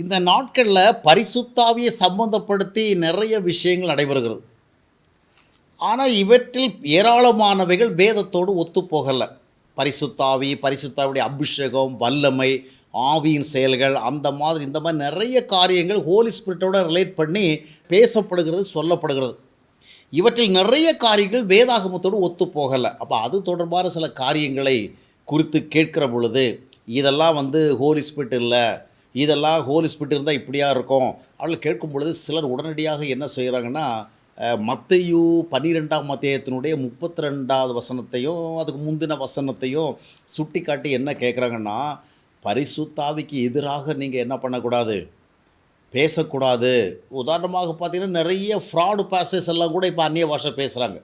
இந்த நாட்களில் பரிசுத்தாவியை சம்பந்தப்படுத்தி நிறைய விஷயங்கள் நடைபெறுகிறது. ஆனால் இவற்றில் ஏராளமானவைகள் வேதத்தோடு ஒத்துப்போகலை. பரிசுத்தாவியுடைய அபிஷேகம், வல்லமை, ஆவியின் செயல்கள், அந்த மாதிரி இந்த மாதிரி நிறைய காரியங்கள் ஹோலி ஸ்பிரிட்டோட ரிலேட் பண்ணி பேசப்படுகிறது, சொல்லப்படுகிறது. இவற்றில் நிறைய காரியங்கள் வேதாகமத்தோடு ஒத்துப்போகலை. அப்போ அது தொடர்பான சில காரியங்களை குறித்து கேட்கிற பொழுது, இதெல்லாம் ஹோலி ஸ்பிரிட் இல்லை, இதெல்லாம் ஹோலி ஸ்பிரிட் இருந்தால் இப்படியா இருக்கும் அப்படின்னு கேட்கும் பொழுது சிலர் உடனடியாக என்ன செய்கிறாங்கன்னா, மத்தேயு 12ஆம் அத்தியாயத்தினுடைய 32வது வசனத்தையும் அதுக்கு முந்தின வசனத்தையும் சுட்டி காட்டி என்ன கேட்குறாங்கன்னா, பரிசுத்தாவிக்கு எதிராக நீங்கள் என்ன பண்ணக்கூடாது, பேசக்கூடாது. உதாரணமாக பார்த்தீங்கன்னா, நிறைய ஃப்ராடு பாஸ்டர்ஸ் எல்லாம் கூட இப்போ அந்நிய பாஷை பேசுகிறாங்க.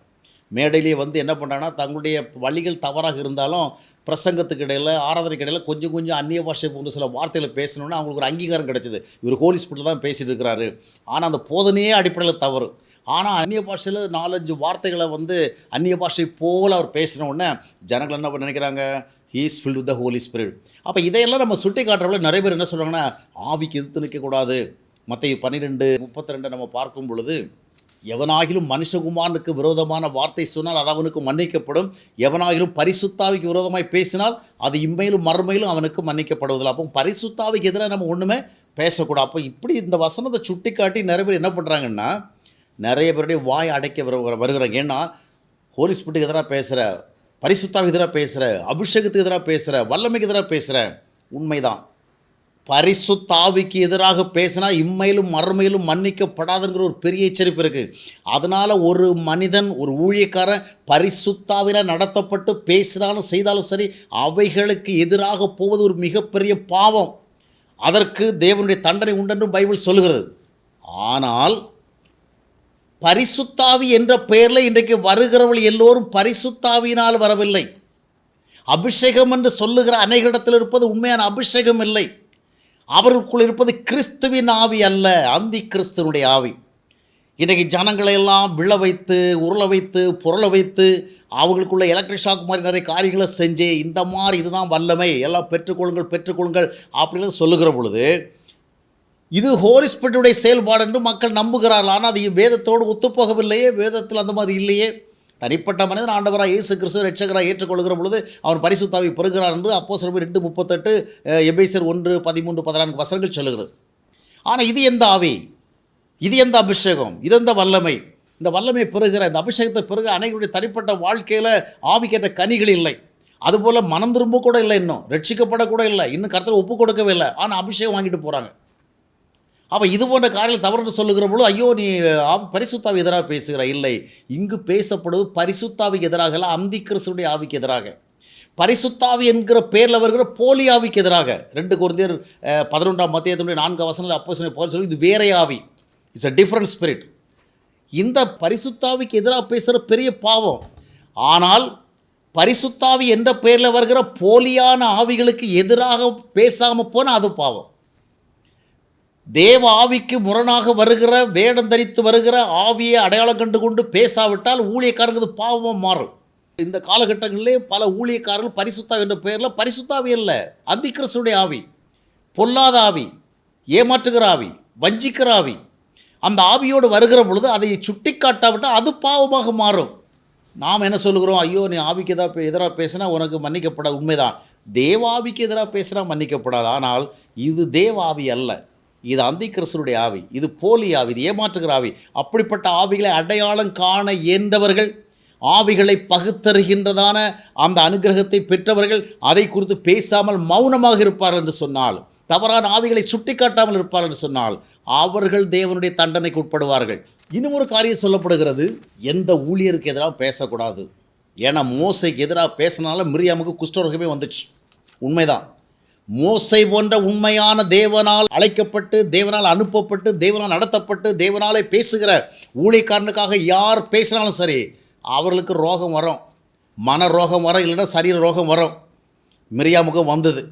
மேடையிலேயே என்ன பண்ணுறாங்கன்னா, தங்களுடைய வழிகள் தவறாக இருந்தாலும் பிரசங்கத்துக்கு இடையில், ஆராதனைக்கு இடையில் கொஞ்சம் கொஞ்சம் அந்நிய பாஷை போன்ற சில வார்த்தைகளை பேசணுன்னா அவங்களுக்கு ஒரு அங்கீகாரம் கிடச்சிது. இவர் ஹோலி ஸ்பிரிட்டில் தான் பேசிகிட்டு இருக்கிறாரு. ஆனால் அந்த போதனையே அடிப்படையில் தவறு. ஆனால் அந்நிய பாஷையில் 4-5 வார்த்தைகளை அந்நிய பாஷை போல் அவர் பேசின உடனே ஜனங்கள் என்ன நினைக்கிறாங்க, he is filled with the holy spirit. அப்போ இதையெல்லாம் நம்ம சுட்டி காட்டுறவங்கள நிறைய பேர் என்ன சொல்கிறாங்கன்னா, ஆவிக்கு எதிர்த்து நிற்கக்கூடாது. மத்தேயு 12:32 நம்ம பார்க்கும் பொழுது, எவனாகிலும் மனுஷகுமாரனுக்கு விரோதமான வார்த்தை சொன்னால் அது அவனுக்கு மன்னிக்கப்படும், எவனாகிலும் பரிசுத்தாவிக்கு விரோதமாய் பேசினால் அது இம்மையிலும் மறுமையிலும் அவனுக்கு மன்னிக்கப்படுவதில்லை. அப்போ பரிசுத்தாவிக்கு எதிராக நம்ம ஒன்றுமே பேசக்கூடாது. அப்போ இப்படி இந்த வசனத்தை சுட்டி காட்டி நிறைய பேர் என்ன பண்ணுறாங்கன்னா, நிறைய பேருடைய வாய் அடைக்க வருகிறாங்க. ஏன்னா ஹோலி ஸ்பிரிட்டுக்கு எதிராக பேசுகிற, பரிசுத்தாவுக்கு எதிராக பேசுகிற, அபிஷேகத்துக்கு எதிராக பேசுகிற, வல்லமைக்கு எதிராக பேசுகிற. உண்மைதான், பரிசுத்தாவிக்கு எதிராக பேசினா இம்மையிலும் மறுமையிலும் மன்னிக்கப்படாதுங்கிற ஒரு பெரிய எச்சரிப்பு இருக்குது. அதனால் ஒரு மனிதன், ஒரு ஊழியக்காரன் பரிசுத்தாவினால் நடத்தப்பட்டு பேசினாலும் செய்தாலும் சரி, அவைகளுக்கு எதிராக போவது ஒரு மிகப்பெரிய பாவம். அதற்கு தேவனுடைய தண்டனை உண்டென்று பைபிள் சொல்லுகிறது. ஆனால் பரிசுத்தாவி என்ற பெயரில் இன்றைக்கு வருகிறவர்கள் எல்லோரும் பரிசுத்தாவியினால் வரவில்லை. அபிஷேகம் என்று சொல்லுகிற அநேகரிடத்தில் இருப்பது உண்மையான அபிஷேகம் இல்லை. அவர்களுக்குள் இருப்பது கிறிஸ்துவின் ஆவி அல்ல, அந்தி கிறிஸ்துவனுடைய ஆவி. இன்றைக்கு ஜனங்களை எல்லாம் விழ வைத்து, உருள வைத்து, புரள வைத்து, அவங்களுக்குள்ள எலக்ட்ரிக் ஷாக் மாதிரி நிறைய காரியங்களை செஞ்சு, இந்த மாதிரி இதுதான் வல்லமை, எல்லாம் பெற்றுக்கொள்ளுங்கள் அப்படின்னு சொல்லுகிற பொழுது, இது ஹோலி ஸ்பிரிட்டுடைய செயல்பாடு என்று மக்கள் நம்புகிறார்கள். ஆனால் அது வேதத்தோடு ஒத்துப்போகவில்லையே. வேதத்தில் அந்த மாதிரி இல்லையே. தனிப்பட்ட மனிதன் ஆண்டவராக இயேசு கிறிஸ்து இரட்சகராக ஏற்றுக்கொள்கிற பொழுது அவன் பரிசுத்தாவி பெறுகிறார் என்று அப்போஸ்தலர் 2:38, எபேசியர் 1:13-14 வசனங்கள் சொல்லுகிறது. ஆனால் இது எந்த ஆவி, இது எந்த அபிஷேகம், இது எந்த வல்லமை? இந்த வல்லமை பெறுகிற, இந்த அபிஷேகத்தை பெறுகிற அனைவருடைய தனிப்பட்ட வாழ்க்கையில் ஆவிக்கேற்ற கனிகள் இல்லை. அதுபோல் மனம் திரும்ப கூட இல்லை, இன்னும் ரட்சிக்கப்படக்கூட இல்லை, இன்னும் கர்த்தரை ஒப்பு கொடுக்கவே இல்லை. ஆனால் அபிஷேகம் வாங்கிட்டு போகிறாங்க. அப்போ இது போன்ற காரியங்கள் தவறு சொல்லுகிற பொழுது, ஐயோ நீ பரிசுத்தாவி எதிராக பேசுகிற. இல்லை, இங்கு பேசப்படுவது பரிசுத்தாவிக்கு எதிராக இல்லை, அந்தி கிறிஸ்துடைய ஆவிக்கு எதிராக, பரிசுத்தாவி என்கிற பேரில் வருகிற போலி ஆவிக்கு எதிராக. 2 கொரிந்தியர் 11ஆம் அத்தியாயத்தினுடைய 4 வசனத்தில் அப்போஸ்தலன் பவுல் சொல்லி, இது வேற ஆவி, இட்ஸ் அ டிஃப்ரெண்ட் ஸ்பிரிட். இந்த பரிசுத்தாவிக்கு எதிராக பேசுகிற பெரிய பாவம். ஆனால் பரிசுத்தாவி என்ற பெயரில் வருகிற போலியான ஆவிகளுக்கு எதிராக பேசாமல் போனால் அது பாவம். தேவ ஆவிக்கு முரணாக வருகிற, வேடம் தரித்து வருகிற ஆவியை அடையாளம் கண்டு கொண்டு பேசாவிட்டால் ஊழியக்காரங்கிறது பாவமாக மாறும். இந்த காலகட்டங்களிலே பல ஊழியக்காரர்கள் பரிசுத்தாவி என்ற பெயரில், பரிசுத்தாவி அல்ல, அந்தி கிறிஸ்துடைய ஆவி, பொல்லாத ஆவி, ஏமாற்றுகிற ஆவி, வஞ்சிக்கிற ஆவி. அந்த ஆவியோடு வருகிற பொழுது அதை சுட்டி காட்டாவிட்டால் அது பாவமாக மாறும். நாம் என்ன சொல்லுகிறோம், ஐயோ நீ ஆவிக்கு எதிராக பேசினா உனக்கு மன்னிக்கப்படாது. உண்மைதான், தேவாவிக்கு எதிராக பேசினா மன்னிக்கப்படாது. ஆனால் இது தேவாவி அல்ல, இது அந்தி கிறிஸ்துடைய ஆவி, இது போலி ஆவி, இது ஏமாற்றுகிற ஆவி. அப்படிப்பட்ட ஆவிகளை அடையாளம் காண இயன்றவர்கள், ஆவிகளை பகுத்தறிகின்றதான அந்த அனுகிரகத்தை பெற்றவர்கள் அதை குறித்து பேசாமல் மௌனமாக இருப்பார்கள் என்று சொன்னால், தவறான ஆவிகளை சுட்டி காட்டாமல் இருப்பார்கள் என்று சொன்னால், அவர்கள் தேவனுடைய தண்டனைக்கு உட்படுவார்கள். இன்னும் ஒரு காரியம் சொல்லப்படுகிறது, எந்த ஊழியருக்கு எதிராக பேசக்கூடாது. ஏன்னா மோசைக்கு எதிராக பேசினால மிரியாமுக்கு குஷ்டரோகமே வந்துச்சு. உண்மைதான், மோசை போன்ற உண்மையான தேவனால் அழைக்கப்பட்டு, தேவனால் அனுப்பப்பட்டு, தேவனால் நடத்தப்பட்டு, தேவனாலே பேசுகிற ஊழியக்காரனுக்காக யார் பேசினாலும் சரி, அவர்களுக்கு ரோகம் வரும், மன ரோகம் வரும், இல்லைன்னா சரீர ரோகம் வரும். மிரியாமுகம் வந்தது.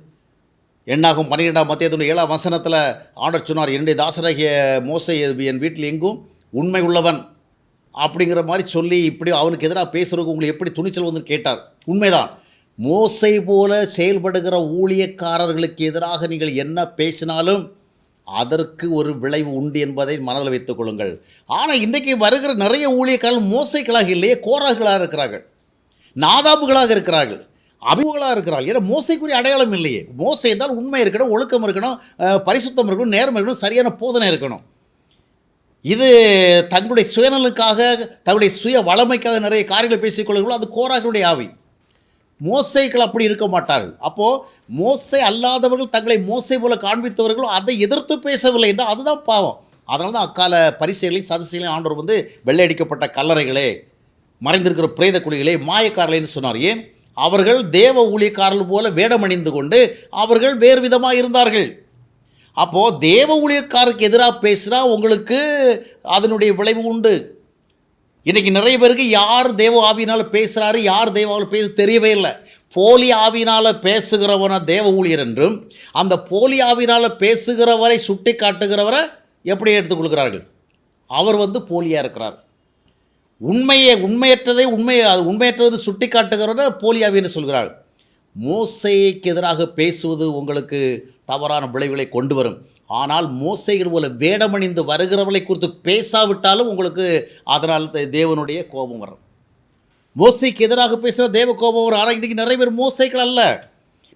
என்னாகும் 12ஆம் அத்தியாயத்தின் 7ஆம் வசனத்தில் ஆண்டவர் சொன்னார், என்னுடைய தாசராகிய மோசை என் வீட்டில் எங்கும் உண்மை உள்ளவன் அப்படிங்கிற மாதிரி சொல்லி, இப்படி அவனுக்கு எதிராக பேசுகிறவங்க உங்களுக்கு எப்படி துணிச்சல் வந்து கேட்டார். உண்மைதான், மோசை போல செயல்படுகிற ஊழியக்காரர்களுக்கு எதிராக நீங்கள் என்ன பேசினாலும் அதற்கு ஒரு விளைவு உண்டு என்பதை மனதில் வைத்துக் கொள்ளுங்கள். ஆனால் இன்றைக்கு வருகிற நிறைய ஊழியக்காரர்கள் மோசைகளாக இல்லையே, கோராகளாக இருக்கிறார்கள், நாதாபுகளாக இருக்கிறார்கள், அபிமுகளாக இருக்கிறார்கள். ஏன்னா மோசைக்குரிய அடையாளம் இல்லையே. மோசை என்றால் உண்மை இருக்கணும், ஒழுக்கம் இருக்கணும், பரிசுத்தம் இருக்கணும், நேர்மை இருக்கணும், சரியான போதனை இருக்கணும். இது தங்களுடைய சுயநலுக்காக, தங்களுடைய சுய வளமைக்காக நிறைய காரியங்களை பேசிக்கொள்ளுங்களோ, அது கோராகனுடைய ஆவி. மோசைகள் அப்படி இருக்க மாட்டார்கள். அப்போது மோசை அல்லாதவர்கள் தங்களை மோசை போல காண்பித்தவர்களும் அதை எதிர்த்து பேசவில்லை என்றால் அதுதான் பாவம். அதனால தான் அக்கால பரிசேகளையும் சதுசேகளையும் ஆண்டவர் வந்து வெள்ளையடிக்கப்பட்ட கல்லறைகளே, மறைந்திருக்கிற பிரேத குழிகளே, மாயக்காரர்களேன்னு சொன்னார். ஏன்? அவர்கள் தேவ ஊழியக்காரர்கள் போல வேடமணிந்து கொண்டு அவர்கள் வேறு விதமாக இருந்தார்கள். அப்போது தேவ ஊழியக்காரருக்கு எதிராக பேசுகிறா உங்களுக்கு அதனுடைய விளைவு உண்டு. இன்றைக்கி நிறைய பேருக்கு யார் தேவ ஆவியினால் பேசுகிறாரு, யார் தேவாவில் பேச தெரியவே இல்லை. போலி ஆவியினால் பேசுகிறவனை தேவ ஊழியர் என்றும், அந்த போலி ஆவியினால் பேசுகிறவரை சுட்டி காட்டுகிறவரை எப்படி எடுத்துக்கொள்கிறார்கள்? அவர் வந்து போலியாக இருக்கிறார். உண்மையற்றதை சுட்டி காட்டுகிறவரை போலி ஆவின்னு சொல்கிறார். மோசைக்கு எதிராக பேசுவது உங்களுக்கு தவறான விளைவுகளை கொண்டு வரும். ஆனால் மோசைகள் போல வேடமணிந்து வருகிறவர்களை குறித்து பேசாவிட்டாலும் உங்களுக்கு அதனால் தேவனுடைய கோபம் வரும். மோசைக்கு எதிராக பேசுகிற தேவ கோபம் வரும். ஆனால் இன்றைக்கி நிறைய பேர் மோசைகள் அல்ல,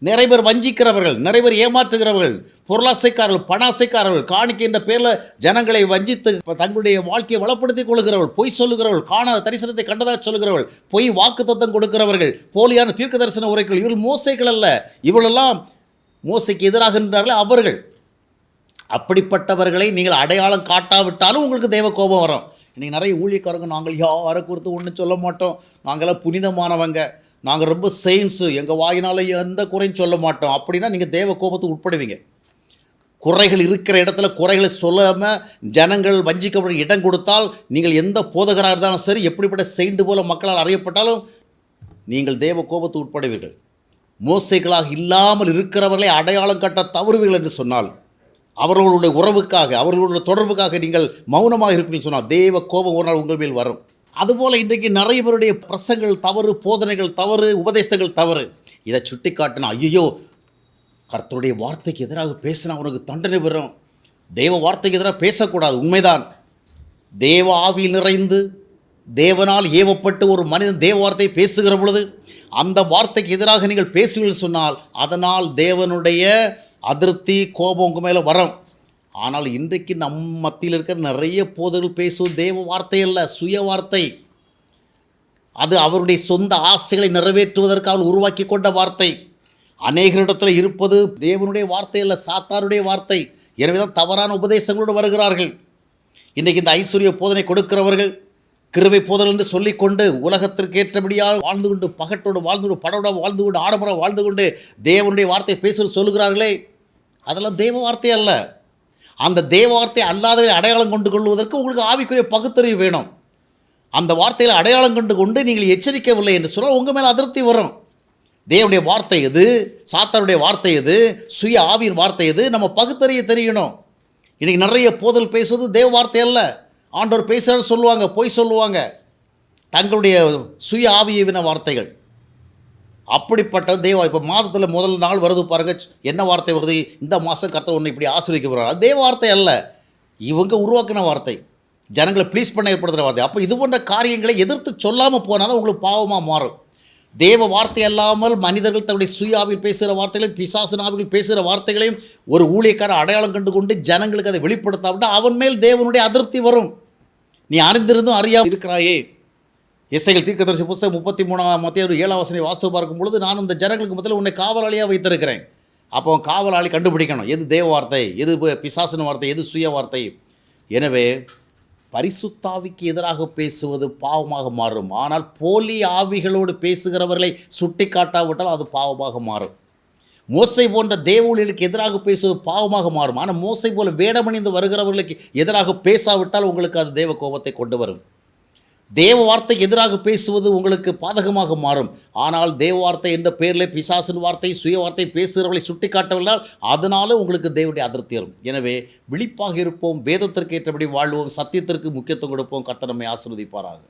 நிறைய பேர் வஞ்சிக்கிறவர்கள், நிறைய பேர் ஏமாற்றுகிறவர்கள், பொருளாசைக்காரர்கள், பணாசைக்காரர்கள், காணிக்கை என்ற பேரில் ஜனங்களை வஞ்சித்து தங்களுடைய வாழ்க்கையை வளப்படுத்திக் கொள்கிறவர்கள், பொய் சொல்லுகிறவர்கள், காணாத தரிசனத்தை கண்டதாக சொல்லுகிறவர்கள், பொய் வாக்குத்தத்தம் கொடுக்கிறவர்கள், போலியான தீர்க்க தரிசன உரைகள், இவர்கள் மோசைகள் அல்ல. இவர்களெல்லாம் மோசைக்கு எதிராக நின்றார்களே அவர்கள். அப்படிப்பட்டவர்களை நீங்கள் அடையாளம் காட்டாவிட்டாலும் உங்களுக்கு தேவ கோபம் வரும். இன்றைக்கி நிறைய ஊழியக்காரங்க, நாங்கள் யாரை குறித்து ஒன்றும் சொல்ல மாட்டோம், நாங்களாம் புனிதமானவங்க, நாங்கள் ரொம்ப செயின்ஸு, எங்கள் வாயினால் எந்த குறையும் சொல்ல மாட்டோம் அப்படின்னா நீங்கள் தேவ கோபத்துக்கு உட்படுவீங்க. குறைகள் இருக்கிற இடத்துல குறைகளை சொல்லாமல் ஜனங்கள் வஞ்சிக்கப்பட இடம் கொடுத்தால், நீங்கள் எந்த போதகராக இருந்தாலும் சரி, எப்படிப்பட்ட செயின்ட் போல மக்களால் அறியப்பட்டாலும் நீங்கள் தேவ கோபத்துக்கு உட்படுவீர்கள். மோசைகளாக இல்லாமல் இருக்கிறவர்களை அடையாளம் காட்ட தவறுவீர்கள் என்று சொன்னால், அவர்களுடைய உறவுக்காக, அவர்களுடைய தொடர்புக்காக நீங்கள் மௌனமாக இருப்பீங்கன்னு சொன்னால் தேவ கோபம் ஒரு நாள் உங்கள் மேல் வரும். அதுபோல் இன்றைக்கு நிறைய பேருடைய பிரசங்கள் தவறு, போதனைகள் தவறு, உபதேசங்கள் தவறு. இதை சுட்டி காட்டினா, ஐயோ கர்த்தருடைய வார்த்தைக்கு எதிராக பேசினா உனக்கு தண்டனை வரும், தேவ வார்த்தைக்கு எதிராக பேசக்கூடாது. உண்மைதான். தேவ ஆவியில் நிறைந்து தேவனால் ஏவப்பட்டு ஒரு மனிதன் தேவ வார்த்தை பேசுகிற பொழுது அந்த வார்த்தைக்கு எதிராக நீங்கள் பேசுவீர்கள் சொன்னால் அதனால் தேவனுடைய அதிருப்தி, கோபம் உங்கள் மேலே வரும். ஆனால் இன்றைக்கு நம் மத்தியில் இருக்கிற நிறைய போதர்கள் பேசுவது தேவ வார்த்தை அல்ல, சுய வார்த்தை. அது அவருடைய சொந்த ஆசைகளை நிறைவேற்றுவதற்கு அவர் உருவாக்கி கொண்ட வார்த்தை. அநேகரிடத்தில் இருப்பது தேவனுடைய வார்த்தை அல்ல, சாத்தாருடைய வார்த்தை. எனவே தான் தவறான உபதேசங்களோடு வருகிறார்கள். இன்றைக்கு இந்த ஐஸ்வர்ய போதனை கொடுக்கிறவர்கள் கிருபை போதல் என்று சொல்லிக்கொண்டு உலகத்திற்கு ஏற்றபடியாக வாழ்ந்து கொண்டு, பகட்டோடு வாழ்ந்து கொண்டு, படோட வாழ்ந்து கொண்டு, ஆடம்பரம் வாழ்ந்து கொண்டு தேவனுடைய வார்த்தை பேசுவது சொல்லுகிறார்களே, அதெல்லாம் தேவ வார்த்தை அல்ல. அந்த தேவ வார்த்தை அல்லாதவை அடையாளம் கொண்டு கொள்வதற்கு உங்களுக்கு ஆவிக்குரிய பகுத்தறிவு வேணும். அந்த வார்த்தையில் அடையாளம் கொண்டு கொண்டு நீங்கள் எச்சரிக்கவில்லை என்று சொன்னால் உங்கள் மேலே அதிருப்தி வரும். தேவனுடைய வார்த்தை எது, சாத்தானுடைய வார்த்தை எது, சுய ஆவியின் வார்த்தை எது, நம்ம பகுத்தறிய தெரியணும். இன்றைக்கி நிறைய போதல் பேசுவது தேவ வார்த்தை அல்ல. ஆண்டவர் பேசுகிறார் சொல்லுவாங்க, பொய் சொல்லுவாங்க, தங்களுடைய சுய ஆவியின வார்த்தைகள். அப்படிப்பட்ட தேவ, இப்போ மாதத்தில் முதல் நாள் வருது பாருங்கள், என்ன வார்த்தை வருது, இந்த மாதம் கர்த்தர் ஒன்று இப்படி ஆசீர்வதிக்க போகிறார், அது தேவ வார்த்தை அல்ல, இவங்க உருவாக்கின வார்த்தை, ஜனங்களை ப்ளீஸ் பண்ண ஏற்படுத்துகிற வார்த்தை. அப்போ இது போன்ற காரியங்களை எதிர்த்து சொல்லாமல் போனால் தான் உங்களுக்கு பாவமாக மாறும். தேவ வார்த்தை அல்லாமல் மனிதர்கள் தன்னுடைய சுயாவில் பேசுகிற வார்த்தைகளையும், பிசாசு ஆவிகள் பேசுகிற வார்த்தைகளையும் ஒரு ஊழியக்கார அடையாளம் கண்டு கொண்டு ஜனங்களுக்கு அதை வெளிப்படுத்தாவிட்டால் அவன் மேல் தேவனுடைய அதிருப்தி வரும். நீ அறிந்திருந்தும் அறியாமல் இருக்கிறாயே. எசேக்கியேல் தீர்க்கதரிசி புத்தகம் 33:7 வாஸ்து பார்க்கும் பொழுது, நான் இந்த ஜனங்களுக்கு முதல்ல உன்னை காவலாளியாக வைத்திருக்கிறேன். அப்போ காவலாளி கண்டுபிடிக்கணும், எது தேவ வார்த்தை, எது பிசாசின் வார்த்தை, எது சுய வார்த்தை. எனவே பரிசுத்தாவிக்கு எதிராக பேசுவது பாவமாக மாறும். ஆனால் போலி ஆவிகளோடு பேசுகிறவர்களை சுட்டி காட்டாவிட்டால் அது பாவமாக மாறும். மோசை போன்ற தேவ ஊழியர்களுக்கு எதிராக பேசுவது பாவமாக மாறும். ஆனால் மோசை போல வேடமணிந்து வருகிறவர்களுக்கு எதிராக பேசாவிட்டால் உங்களுக்கு அது தேவ கோபத்தை கொண்டு வரும். தேவ வார்த்தைக்கு எதிராக பேசுவது உங்களுக்கு பாதகமாக மாறும். ஆனால் தேவ வார்த்தை என்ற பெயரில் பிசாசின் வார்த்தை, சுய வார்த்தை பேசுகிறவர்களை சுட்டி காட்டவில்லை, அதனால உங்களுக்கு தேவனுடைய அதிருப்தி வரும். எனவே விழிப்பாக இருப்போம், வேதத்திற்கு ஏற்றபடி வாழ்வோம், சத்தியத்திற்கு முக்கியத்துவம் கொடுப்போம். கர்த்தர் நம்மை ஆசீர்வதிப்பாராக.